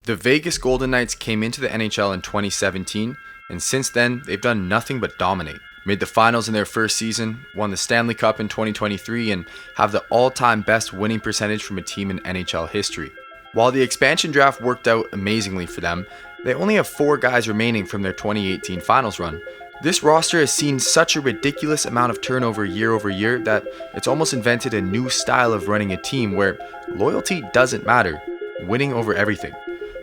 The Vegas Golden Knights came into the NHL in 2017, and since then, they've done nothing but dominate. Made the finals in their first season, won the Stanley Cup in 2023, and have the all-time best winning percentage from a team in NHL history. While the expansion draft worked out amazingly for them, they only have 4 guys remaining from their 2018 finals run. This roster has seen such a ridiculous amount of turnover year over year that it's almost invented a new style of running a team where loyalty doesn't matter, winning over everything.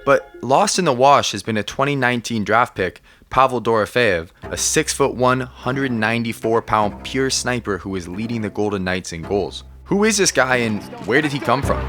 But lost in the wash has been a 2019 draft pick, Pavel Dorofeyev, a 6'1", 194-pound pure sniper who is leading the Golden Knights in goals. Who is this guy and where did he come from?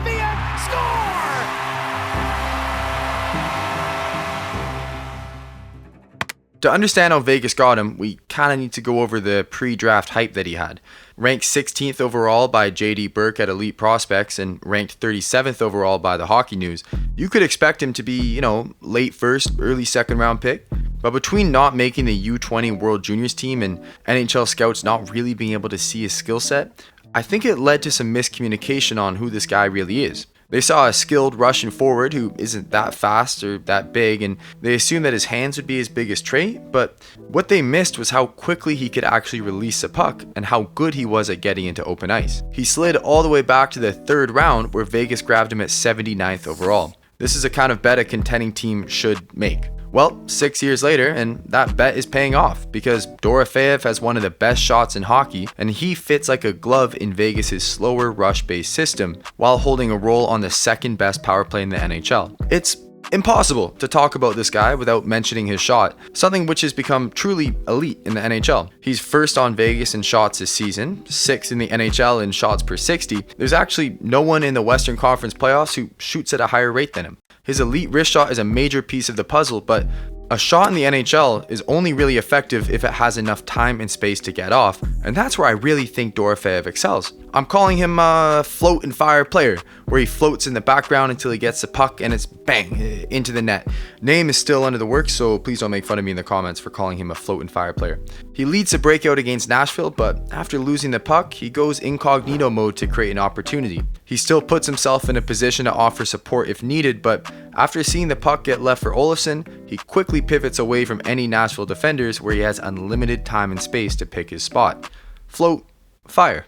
To understand how Vegas got him, we kind of need to go over the pre-draft hype that he had. Ranked 16th overall by J.D. Burke at Elite Prospects and ranked 37th overall by the Hockey News, you could expect him to be, late first, early second round pick. But between not making the U20 World Juniors team and NHL scouts not really being able to see his skill set, I think it led to some miscommunication on who this guy really is. They saw a skilled Russian forward who isn't that fast or that big, and they assumed that his hands would be his biggest trait, but what they missed was how quickly he could actually release a puck and how good he was at getting into open ice. He slid all the way back to the 3rd round where Vegas grabbed him at 79th overall. This is a kind of bet a contending team should make. Well, 6 years later, and that bet is paying off because Dorofeyev has one of the best shots in hockey, and he fits like a glove in Vegas' slower rush-based system while holding a role on the 2nd best power play in the NHL. It's impossible to talk about this guy without mentioning his shot, something which has become truly elite in the NHL. He's first on Vegas in shots this season, 6th in the NHL in shots per 60. There's actually no one in the Western Conference playoffs who shoots at a higher rate than him. His elite wrist shot is a major piece of the puzzle, but a shot in the NHL is only really effective if it has enough time and space to get off, and that's where I really think Dorofeyev excels. I'm calling him a float and fire player, where he floats in the background until he gets the puck and it's bang, into the net. Name is still under the works, so please don't make fun of me in the comments for calling him a float and fire player. He leads the breakout against Nashville, but after losing the puck, he goes incognito mode to create an opportunity. He still puts himself in a position to offer support if needed, but after seeing the puck get left for Olofsson, he quickly pivots away from any Nashville defenders where he has unlimited time and space to pick his spot. Float, fire.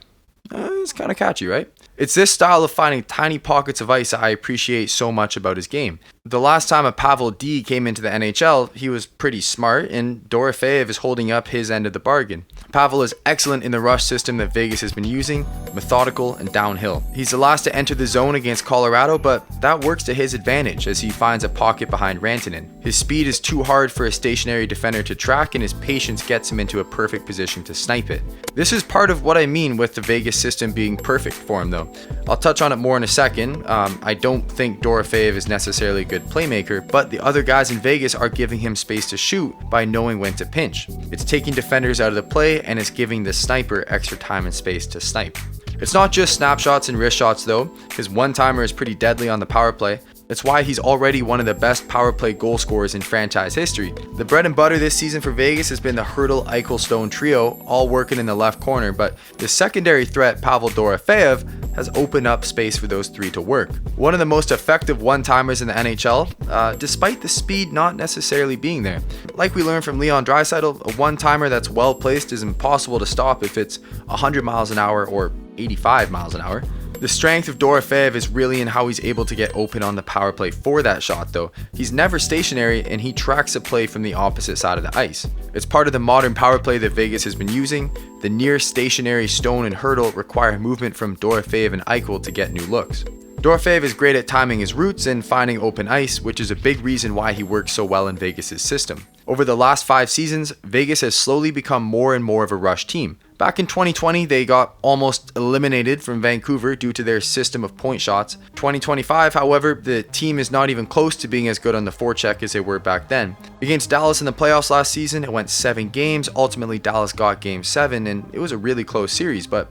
It's kind of catchy, right? It's this style of finding tiny pockets of ice I appreciate so much about his game. The last time a Pavel D came into the NHL, he was pretty smart, and Dorofeyev is holding up his end of the bargain. Pavel is excellent in the rush system that Vegas has been using, methodical and downhill. He's the last to enter the zone against Colorado, but that works to his advantage as he finds a pocket behind Rantanen. His speed is too hard for a stationary defender to track, and his patience gets him into a perfect position to snipe it. This is part of what I mean with the Vegas system being perfect for him though. I'll touch on it more in a second. I don't think Dorofeyev is necessarily a good playmaker, but the other guys in Vegas are giving him space to shoot by knowing when to pinch. It's taking defenders out of the play, and it's giving the sniper extra time and space to snipe. It's not just snapshots and wrist shots though. His one-timer is pretty deadly on the power play. It's why he's already one of the best power play goal scorers in franchise history. The bread and butter this season for Vegas has been the Hurdle Eichel Stone trio, all working in the left corner, but the secondary threat, Pavel Dorofeyev, has opened up space for those 3 to work. One of the most effective one-timers in the NHL, despite the speed not necessarily being there. Like we learned from Leon Draisaitl, a one-timer that's well placed is impossible to stop if it's 100 miles an hour or 85 miles an hour. The strength of Dorofeyev is really in how he's able to get open on the power play for that shot though. He's never stationary, and he tracks a play from the opposite side of the ice. It's part of the modern power play that Vegas has been using. The near stationary Stone and Hurdle require movement from Dorofeyev and Eichel to get new looks. Dorofeyev is great at timing his routes and finding open ice, which is a big reason why he works so well in Vegas' system. Over the last 5 seasons, Vegas has slowly become more and more of a rush team. Back in 2020, they got almost eliminated from Vancouver due to their system of point shots. 2025, however, the team is not even close to being as good on the forecheck as they were back then. Against Dallas in the playoffs last season, it went 7 games. Ultimately, Dallas got Game 7, and it was a really close series, but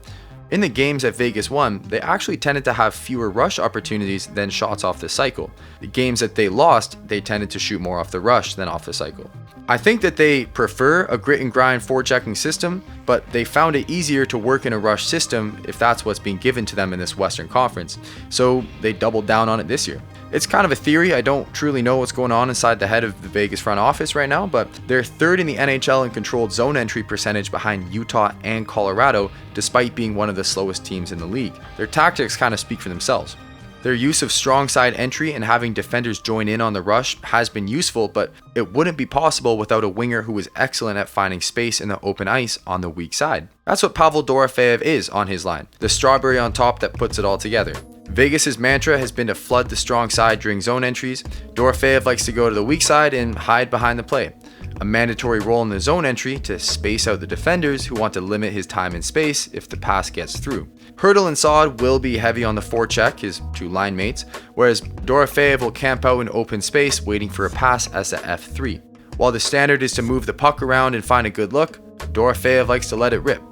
in the games that Vegas won, they actually tended to have fewer rush opportunities than shots off the cycle. The games that they lost, they tended to shoot more off the rush than off the cycle. I think that they prefer a grit and grind forechecking system, but they found it easier to work in a rush system if that's what's being given to them in this Western Conference, so they doubled down on it this year. It's kind of a theory. I don't truly know what's going on inside the head of the Vegas front office right now, but they're third in the NHL in controlled zone entry percentage behind Utah and Colorado, despite being one of the slowest teams in the league. Their tactics kind of speak for themselves. Their use of strong side entry and having defenders join in on the rush has been useful, but it wouldn't be possible without a winger who is excellent at finding space in the open ice on the weak side. That's what Pavel Dorofeyev is on his line, the strawberry on top that puts it all together. Vegas' mantra has been to flood the strong side during zone entries. Dorofeyev likes to go to the weak side and hide behind the play. A mandatory role in the zone entry to space out the defenders who want to limit his time and space if the pass gets through. Hurdle and Saad will be heavy on the forecheck, his two line mates, whereas Dorofeyev will camp out in open space waiting for a pass as a F3. While the standard is to move the puck around and find a good look, Dorofeyev likes to let it rip.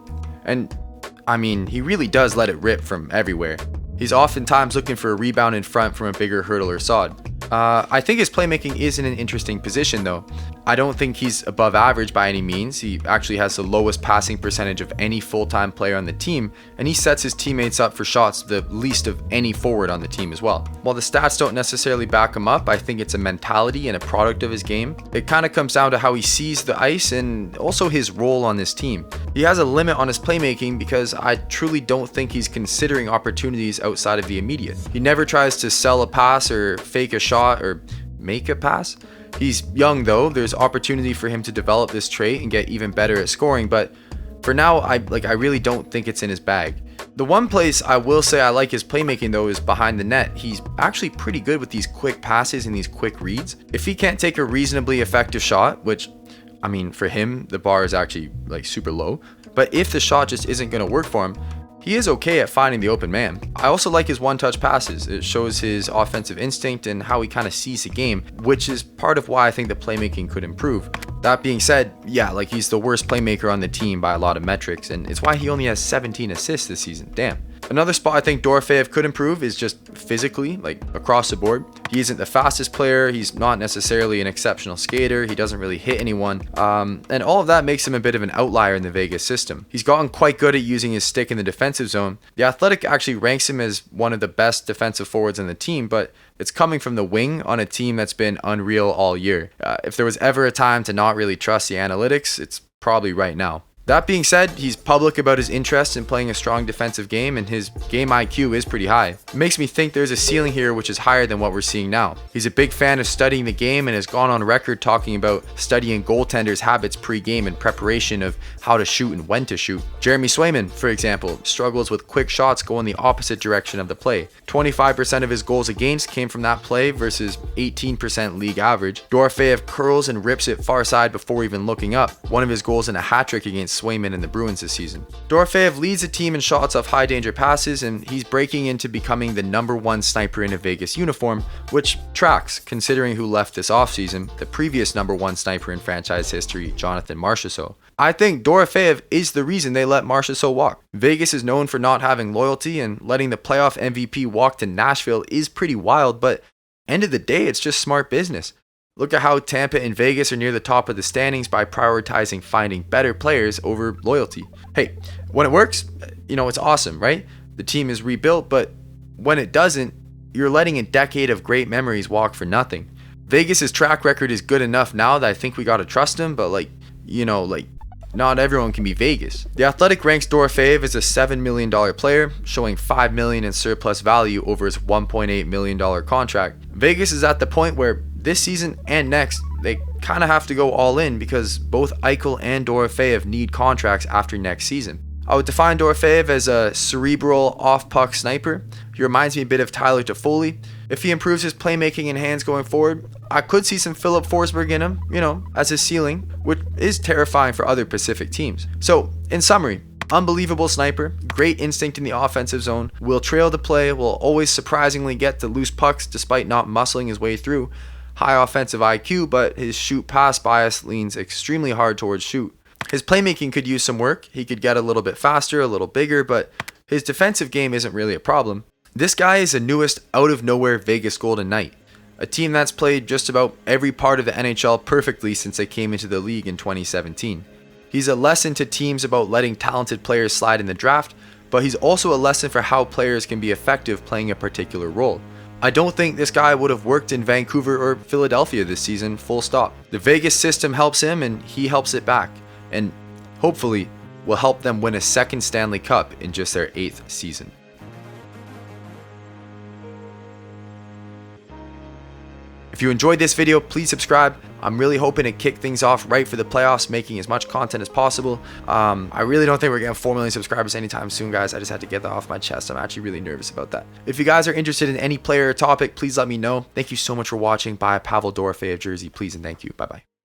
And I mean, he really does let it rip from everywhere. He's oftentimes looking for a rebound in front from a bigger Hurdle or Saad. I think his playmaking is in an interesting position though. I don't think he's above average by any means. He actually has the lowest passing percentage of any full-time player on the team, and he sets his teammates up for shots the least of any forward on the team as well. While the stats don't necessarily back him up, I think it's a mentality and a product of his game. It kind of comes down to how he sees the ice and also his role on this team. He has a limit on his playmaking because I truly don't think he's considering opportunities outside of the immediate. He never tries to sell a pass or fake a shot or make a pass. He's young though, there's opportunity for him to develop this trait and get even better at scoring, but for now, I really don't think it's in his bag. The one place I will say I like his playmaking though is behind the net. He's actually pretty good with these quick passes and these quick reads. If he can't take a reasonably effective shot, which, I mean, for him, the bar is actually super low, but if the shot just isn't going to work for him, he is okay at finding the open man. I also like his one-touch passes. It shows his offensive instinct and how he kind of sees the game, which is part of why I think the playmaking could improve. That being said, yeah, he's the worst playmaker on the team by a lot of metrics, and it's why he only has 17 assists this season. Damn. Another spot I think Dorofeyev could improve is just physically, across the board. He isn't the fastest player, he's not necessarily an exceptional skater, he doesn't really hit anyone, and all of that makes him a bit of an outlier in the Vegas system. He's gotten quite good at using his stick in the defensive zone. The Athletic actually ranks him as one of the best defensive forwards on the team, but it's coming from the wing on a team that's been unreal all year. If there was ever a time to not really trust the analytics, it's probably right now. That being said, he's public about his interest in playing a strong defensive game, and his game IQ is pretty high. It makes me think there's a ceiling here which is higher than what we're seeing now. He's a big fan of studying the game and has gone on record talking about studying goaltenders' habits pre-game in preparation of how to shoot and when to shoot. Jeremy Swayman, for example, struggles with quick shots going the opposite direction of the play. 25% of his goals against came from that play versus 18% league average. Dorofeyev curls and rips it far side before even looking up. One of his goals in a hat-trick against Swayman and the Bruins this season. Dorofeyev leads the team in shots off high danger passes, and he's breaking into becoming the #1 sniper in a Vegas uniform, which tracks considering who left this offseason, the previous #1 sniper in franchise history, Jonathan Marchessault. I think Dorofeyev is the reason they let Marchessault walk. Vegas is known for not having loyalty, and letting the playoff MVP walk to Nashville is pretty wild, but end of the day, it's just smart business. Look at how Tampa and Vegas are near the top of the standings by prioritizing finding better players over loyalty. Hey, when it works, it's awesome, right? The team is rebuilt, but when it doesn't, you're letting a decade of great memories walk for nothing. Vegas's track record is good enough now that I think we gotta trust him, but not everyone can be Vegas. The Athletic ranks Dorofeyev as a $7 million player, showing $5 million in surplus value over his $1.8 million contract. Vegas is at the point where this season and next, they kind of have to go all in because both Eichel and Dorofeyev need contracts after next season. I would define Dorofeyev as a cerebral, off-puck sniper. He reminds me a bit of Tyler Toffoli. If he improves his playmaking and hands going forward, I could see some Philip Forsberg in him, as his ceiling, which is terrifying for other Pacific teams. So, in summary, unbelievable sniper, great instinct in the offensive zone, will trail the play, will always surprisingly get to loose pucks despite not muscling his way through. High offensive IQ, but his shoot-pass bias leans extremely hard towards shoot. His playmaking could use some work. He could get a little bit faster, a little bigger, but his defensive game isn't really a problem. This guy is the newest out-of-nowhere Vegas Golden Knight, a team that's played just about every part of the NHL perfectly since they came into the league in 2017. He's a lesson to teams about letting talented players slide in the draft, but he's also a lesson for how players can be effective playing a particular role. I don't think this guy would have worked in Vancouver or Philadelphia this season, full stop. The Vegas system helps him and he helps it back, and hopefully will help them win a second Stanley Cup in just their 8th season. If you enjoyed this video, please subscribe. I'm really hoping to kick things off right for the playoffs, making as much content as possible. I really don't think we're getting 4 million subscribers anytime soon, guys. I just had to get that off my chest. I'm actually really nervous about that. If you guys are interested in any player or topic, please let me know. Thank you so much for watching. Buy a Pavel Dorofeyev jersey, please, and thank you. Bye-bye.